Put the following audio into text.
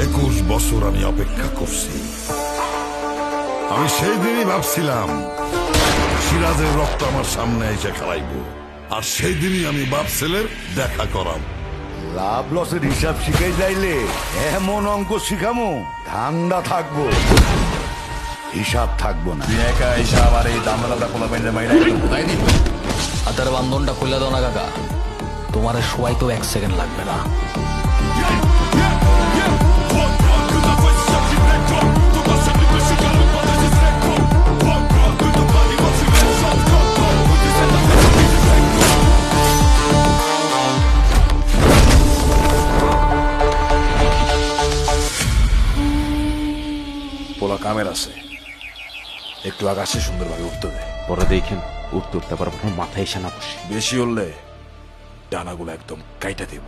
21 বছর আমি অপেক্ষা করছি। আমি সেই দিনই ভাবছিলাম সিরাজের রক্ত আমার সামনে এসে খেলাইব, আর সেই দিনই আমি বাপ ছেলের দেখা করাম। লাভ লসের হিসাব শিখাই যাইলে এমন অঙ্ক শিখামো ঠান্ডা থাকবো, হিসাব থাকবো না। একা হিসাব আর এই দামদাদা পোলা পাইলে মাইরা তাই নি। হাতের বান্ধনটা খুলে দাও না কাকা, তোমার শোয়াই তো 1 সেকেন্ড লাগবে না। পোলা কামের আছে, একটু আকাশে সুন্দরভাবে উঠতে দেয়। পরে দেখেন উঠতে উঠতে পারবো না, মাথায় এসে না বসে। বেশি উঠলে ডানাগুলো একদম কাইটা দেব।